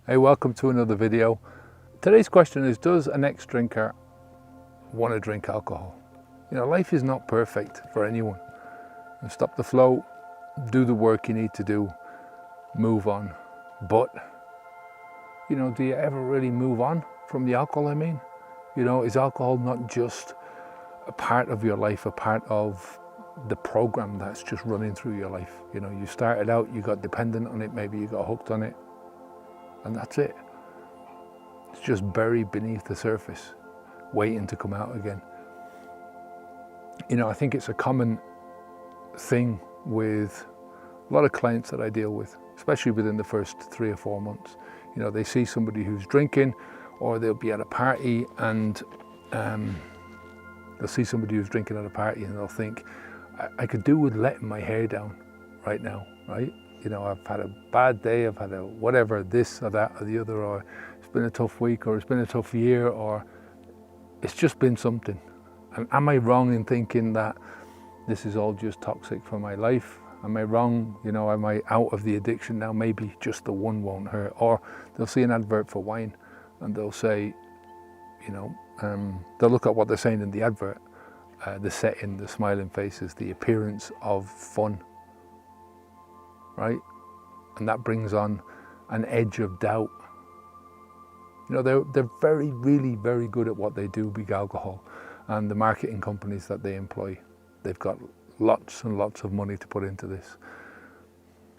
Hey, welcome to another video. Today's question is, does an ex-drinker want to drink alcohol? You know, life is not perfect for anyone. And stop the flow, do the work you need to do, move on. But, you know, do you ever really move on from the alcohol, I mean? You know, is alcohol not just a part of your life, a part of the program that's just running through your life? You know, you started out, you got dependent on it, maybe you got hooked on it, and that's it. It's just buried beneath the surface, waiting to come out again. You know, I think it's a common thing with a lot of clients that I deal with, especially within the first 3 or 4 months. You know, they see somebody who's drinking, or they'll be at a party and they'll see somebody who's drinking at a party and they'll think, I could do with letting my hair down right now, right? You know, I've had a bad day, I've had a whatever, this or that or the other, or it's been a tough week, or it's been a tough year, or it's just been something. And am I wrong in thinking that this is all just toxic for my life? Am I wrong? You know, am I out of the addiction now? Maybe just the one won't hurt. Or they'll see an advert for wine and they'll say, you know, they'll look at what they're saying in the advert, the setting, the smiling faces, the appearance of fun, right? And that brings on an edge of doubt. You know, they're really very good at what they do, big alcohol, and the marketing companies that they employ. They've got lots and lots of money to put into this.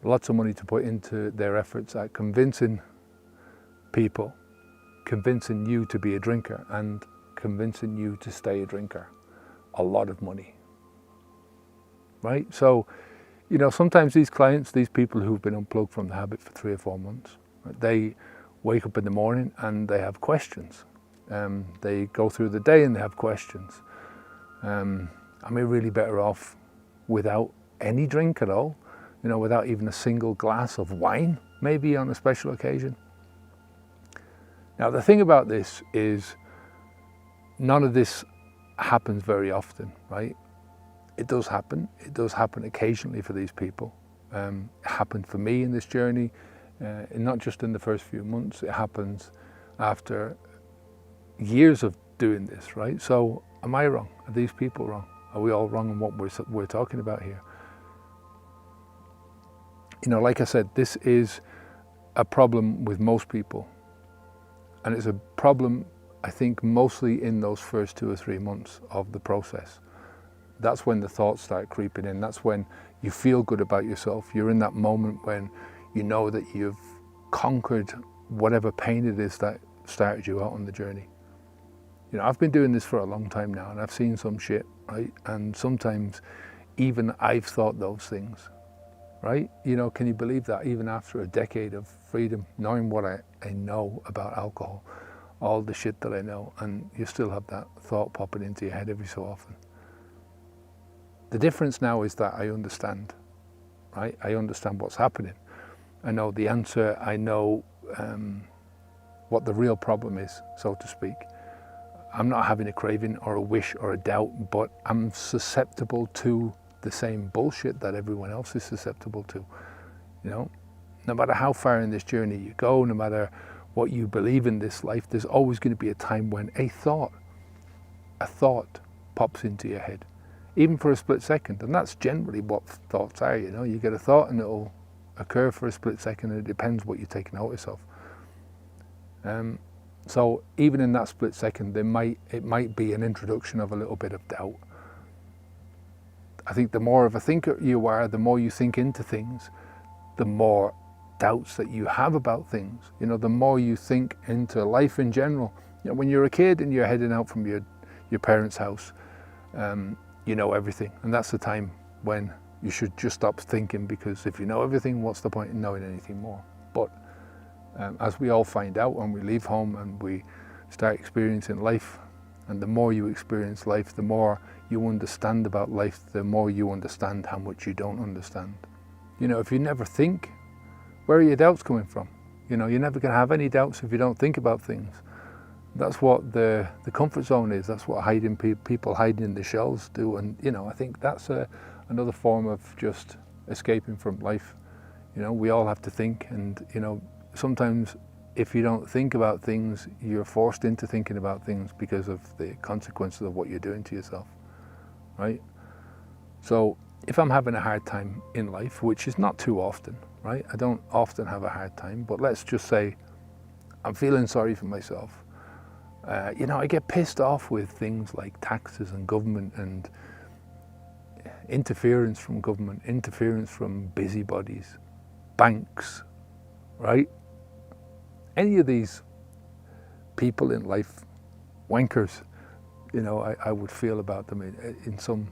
Lots of money to put into their efforts at convincing people, convincing you to be a drinker and convincing you to stay a drinker. A lot of money, right? So, you know, sometimes these clients, these people who've been unplugged from the habit for 3 or 4 months, right, they wake up in the morning and they have questions. They go through the day and they have questions. Am I really better off without any drink at all? You know, without even a single glass of wine, maybe on a special occasion? Now, the thing about this is none of this happens very often, right? It does happen. It does happen occasionally for these people. It happened for me in this journey, and not just in the first few months. It happens after years of doing this, right? So am I wrong? Are these people wrong? Are we all wrong in what we're talking about here? You know, like I said, this is a problem with most people. And it's a problem, I think, mostly in those first 2 or 3 months of the process. That's when the thoughts start creeping in. That's when you feel good about yourself. You're in that moment when you know that you've conquered whatever pain it is that started you out on the journey. You know, I've been doing this for a long time now, and I've seen some shit, right? And sometimes even I've thought those things, right? You know, can you believe that even after a decade of freedom, knowing what I know about alcohol, all the shit that I know, and you still have that thought popping into your head every so often. The difference now is that I understand, right? I understand what's happening. I know the answer. I know what the real problem is, so to speak. I'm not having a craving or a wish or a doubt, but I'm susceptible to the same bullshit that everyone else is susceptible to. You know, no matter how far in this journey you go, no matter what you believe in this life, there's always going to be a time when a thought pops into your head, even for a split second. And that's generally what thoughts are. You know, you get a thought and it'll occur for a split second, and it depends what you take notice of. So even in that split second, it might be an introduction of a little bit of doubt. I think the more of a thinker you are, the more you think into things, the more doubts that you have about things. You know, the more you think into life in general. You know, when you're a kid and you're heading out from your parents' house, you know everything, and that's the time when you should just stop thinking, because if you know everything, what's the point in knowing anything more? But as we all find out when we leave home and we start experiencing life, and the more you experience life, the more you understand about life, the more you understand how much you don't understand. You know, if you never think, where are your doubts coming from? You know, you're never going to have any doubts if you don't think about things. That's what the comfort zone is. That's what people hiding in the shells do. And, you know, I think that's another form of just escaping from life. You know, we all have to think, and, you know, sometimes if you don't think about things, you're forced into thinking about things because of the consequences of what you're doing to yourself, right? So if I'm having a hard time in life, which is not too often, right? I don't often have a hard time, but let's just say I'm feeling sorry for myself. I get pissed off with things like taxes and government and interference from government, interference from busybodies, banks, right? Any of these people in life, wankers, I would feel about them in some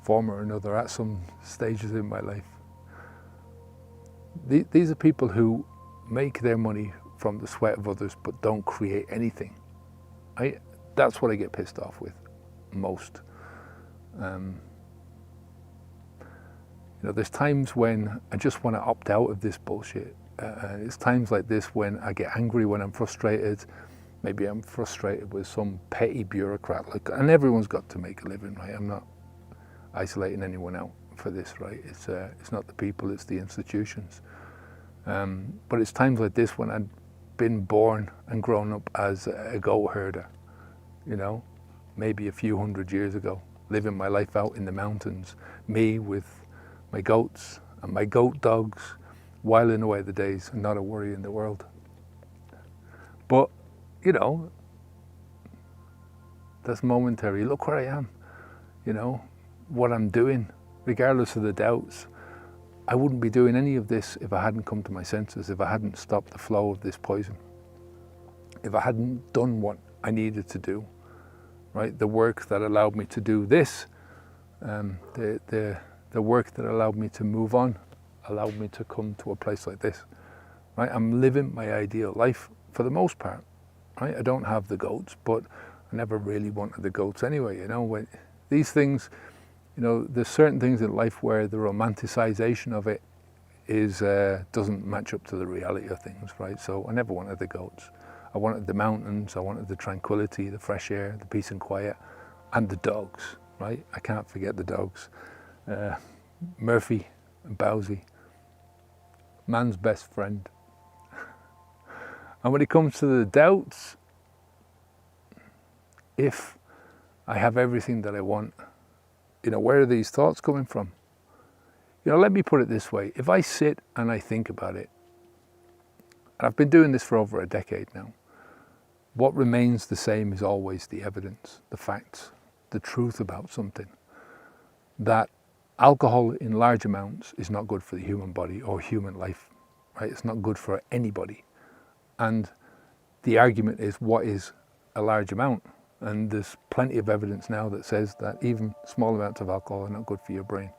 form or another at some stages in my life. These are people who make their money from the sweat of others but don't create anything. That's what I get pissed off with most. There's times when I just want to opt out of this bullshit. It's times like this when I get angry, when I'm frustrated. Maybe I'm frustrated with some petty bureaucrat, and everyone's got to make a living, right? I'm not isolating anyone out for this, right? It's not the people, it's the institutions. But it's times like this when I've been born and grown up as a goat herder, maybe a few hundred years ago, living my life out in the mountains, me with my goats and my goat dogs, whiling away the days and not a worry in the world. But, that's momentary. Look where I am, what I'm doing, regardless of the doubts. I wouldn't be doing any of this if I hadn't come to my senses, if I hadn't stopped the flow of this poison, if I hadn't done what I needed to do, right? The work that allowed me to do this, the work that allowed me to move on, allowed me to come to a place like this, right? I'm living my ideal life for the most part, right? I don't have the goats, but I never really wanted the goats anyway, when these things, there's certain things in life where the romanticization of it doesn't match up to the reality of things, right? So I never wanted the goats. I wanted the mountains, I wanted the tranquility, the fresh air, the peace and quiet, and the dogs, right? I can't forget the dogs. Murphy and Bowsy, man's best friend. And when it comes to the doubts, if I have everything that I want, where are these thoughts coming from? Let me put it this way. If I sit and I think about it, and I've been doing this for over a decade now, what remains the same is always the evidence, the facts, the truth about something. That alcohol in large amounts is not good for the human body or human life, right? It's not good for anybody. And the argument is, what is a large amount? And there's plenty of evidence now that says that even small amounts of alcohol are not good for your brain,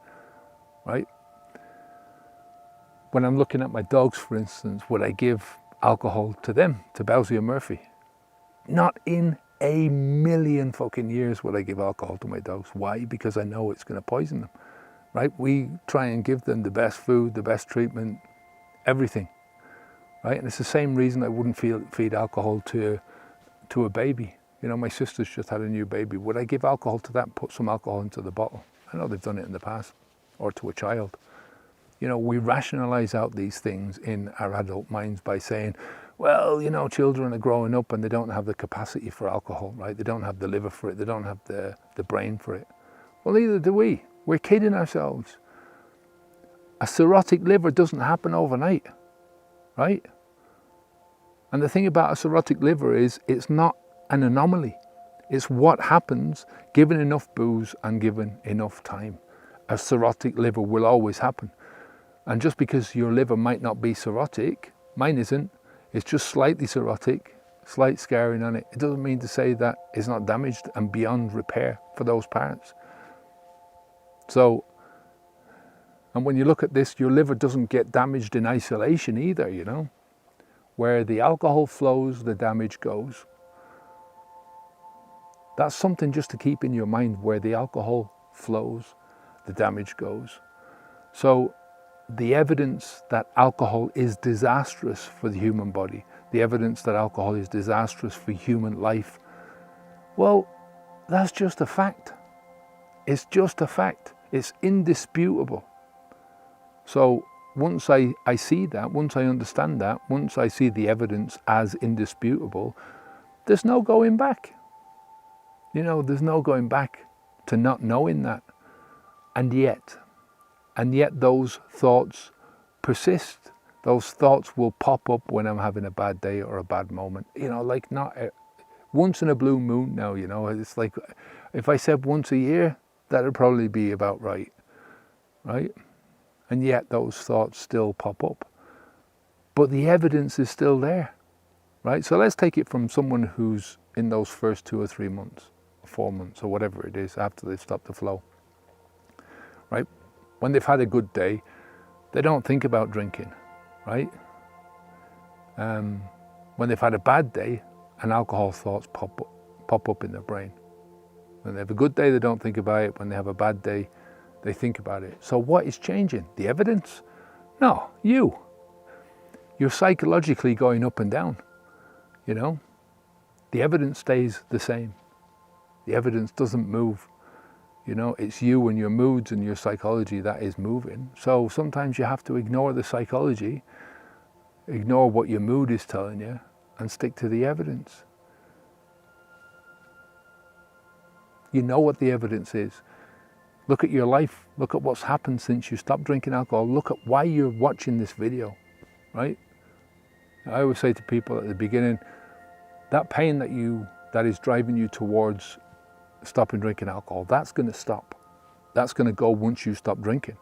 right? When I'm looking at my dogs, for instance, would I give alcohol to them, to Bowsy and Murphy? Not in a million fucking years would I give alcohol to my dogs. Why? Because I know it's going to poison them, right? We try and give them the best food, the best treatment, everything, right? And it's the same reason I wouldn't feed alcohol to a baby. My sister's just had a new baby. Would I give alcohol to that and put some alcohol into the bottle? I know they've done it in the past, or to a child. We rationalize out these things in our adult minds by saying, well, children are growing up and they don't have the capacity for alcohol, right? They don't have the liver for it. They don't have the brain for it. Well, neither do we. We're kidding ourselves. A cirrhotic liver doesn't happen overnight, right? And the thing about a cirrhotic liver is it's not an anomaly. It's what happens given enough booze and given enough time. A cirrhotic liver will always happen. And just because your liver might not be cirrhotic, mine isn't, it's just slightly cirrhotic, slight scarring on it. It doesn't mean to say that it's not damaged and beyond repair for those parts. So, and when you look at this, your liver doesn't get damaged in isolation either, Where the alcohol flows, the damage goes. That's something just to keep in your mind. Where the alcohol flows, the damage goes. So the evidence that alcohol is disastrous for the human body, the evidence that alcohol is disastrous for human life, well, that's just a fact. It's just a fact. It's indisputable. So once I see that, once I understand that, once I see the evidence as indisputable, there's no going back. There's no going back to not knowing that. And yet those thoughts persist. Those thoughts will pop up when I'm having a bad day or a bad moment. Like not once in a blue moon now, it's like if I said once a year, that'd probably be about right? And yet those thoughts still pop up. But the evidence is still there, right? So let's take it from someone who's in those first 2 or 3 months, 4 months, or whatever it is after they've stopped the flow, right? When they've had a good day, they don't think about drinking, right? When they've had a bad day, and alcohol thoughts pop up in their brain. When they have a good day, they don't think about it. When they have a bad day, they think about it. So what is changing? The evidence? No, you. You're psychologically going up and down, The evidence stays the same. The evidence doesn't move. It's you and your moods and your psychology that is moving. So sometimes you have to ignore the psychology, ignore what your mood is telling you, and stick to the evidence. You know what the evidence is. Look at your life. Look at what's happened since you stopped drinking alcohol. Look at why you're watching this video, right? I always say to people at the beginning, that pain that is driving you towards stopping drinking alcohol, that's going to stop. That's going to go once you stop drinking,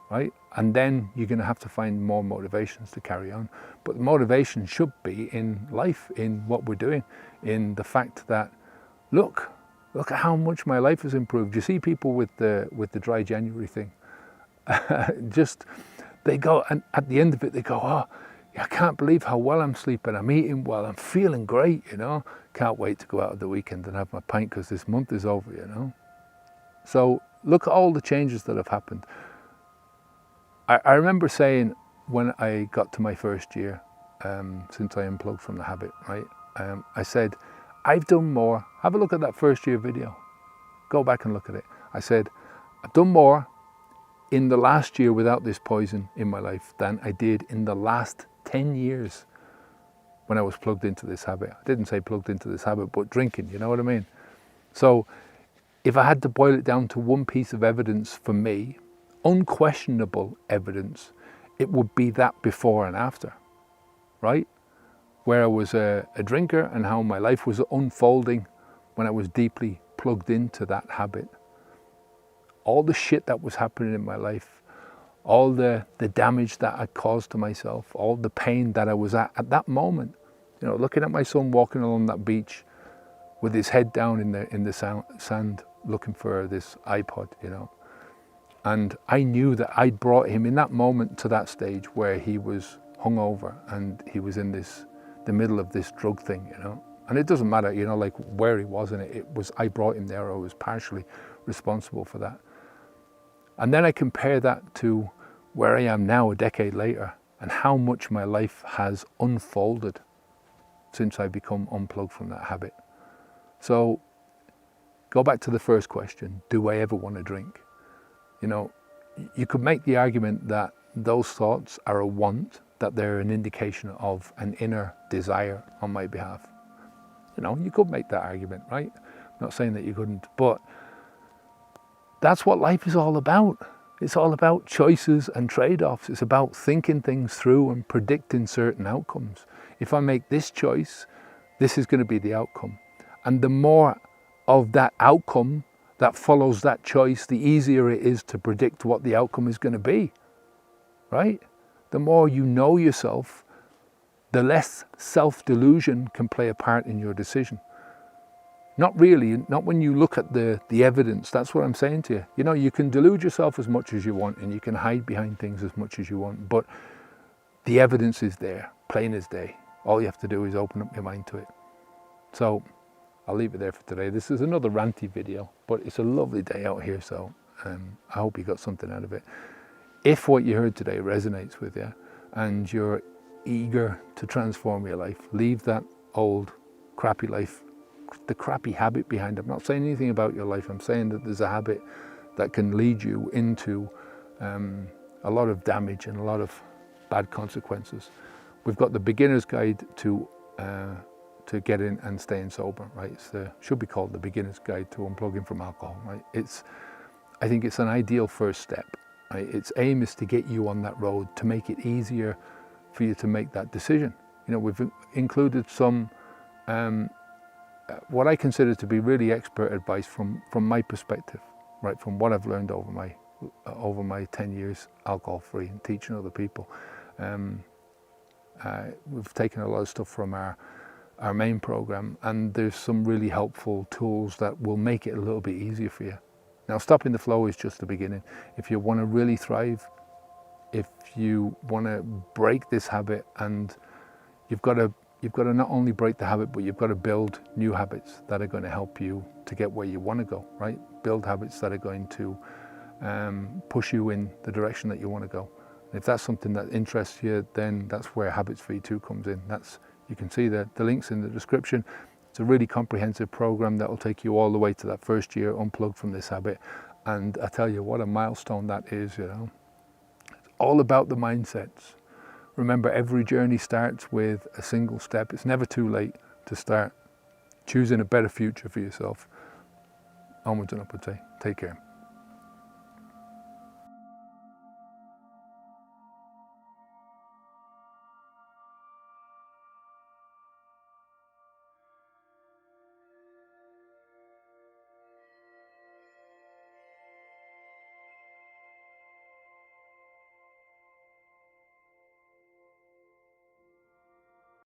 right? And then you're going to have to find more motivations to carry on. But the motivation should be in life, in what we're doing, in the fact that, look at how much my life has improved. You see people with the dry January thing, they go, and at the end of it, they go, oh, I can't believe how well I'm sleeping. I'm eating well. I'm feeling great, Can't wait to go out at the weekend and have my pint because this month is over, So look at all the changes that have happened. I remember saying when I got to my first year, since I unplugged from the habit, right? I said, I've done more. Have a look at that first year video. Go back and look at it. I said, I've done more in the last year without this poison in my life than I did in the last 10 years when I was plugged into this habit. I didn't say plugged into this habit, but drinking, you know what I mean? So if I had to boil it down to one piece of evidence for me, unquestionable evidence, it would be that before and after, right? Where I was a drinker and how my life was unfolding when I was deeply plugged into that habit. All the shit that was happening in my life, all the damage that I caused to myself, all the pain that I was at that moment. Looking at my son walking along that beach with his head down in the sand looking for this iPod, And I knew that I'd brought him in that moment to that stage where he was hungover and he was in the middle of this drug thing, And it doesn't matter, like where he was in it. I brought him there. I was partially responsible for that. And then I compare that to where I am now a decade later and how much my life has unfolded since I become unplugged from that habit. So go back to the first question, do I ever want to drink? You could make the argument that those thoughts are a want, that they're an indication of an inner desire on my behalf. You could make that argument, right? I'm not saying that you couldn't, but that's what life is all about. It's all about choices and trade-offs. It's about thinking things through and predicting certain outcomes. If I make this choice, this is going to be the outcome. And the more of that outcome that follows that choice, the easier it is to predict what the outcome is going to be, right? The more you know yourself, the less self-delusion can play a part in your decision. Not really, not when you look at the evidence. That's what I'm saying to you. You can delude yourself as much as you want and you can hide behind things as much as you want, but the evidence is there, plain as day. All you have to do is open up your mind to it. So I'll leave it there for today. This is another ranty video, but it's a lovely day out here, so I hope you got something out of it. If what you heard today resonates with you and you're eager to transform your life, leave that old crappy life, the crappy habit behind. I'm not saying anything about your life. I'm saying that there's a habit that can lead you into a lot of damage and a lot of bad consequences. We've got the beginner's guide to get in and staying sober, right? Should be called the beginner's guide to unplugging from alcohol, right? I think it's an ideal first step, right? Its aim is to get you on that road, to make it easier for you to make that decision. You know, we've included some what I consider to be really expert advice from my perspective, right? From what I've learned over my 10 years alcohol-free and teaching other people. We've taken a lot of stuff from our main program, and there's some really helpful tools that will make it a little bit easier for you. Now, stopping the flow is just the beginning. If you want to really thrive, if you want to break this habit, and you've got to not only break the habit, but you've got to build new habits that are going to help you to get where you want to go, right? Build habits that are going to push you in the direction that you want to go. And if that's something that interests you, then that's where Habits V2 comes in. You can see the links in the description. It's a really comprehensive program that will take you all the way to that first year unplugged from this habit. And I tell you, what a milestone that is, you know. It's all about the mindsets. Remember, every journey starts with a single step. It's never too late to start choosing a better future for yourself. Onwards and upwards, take care.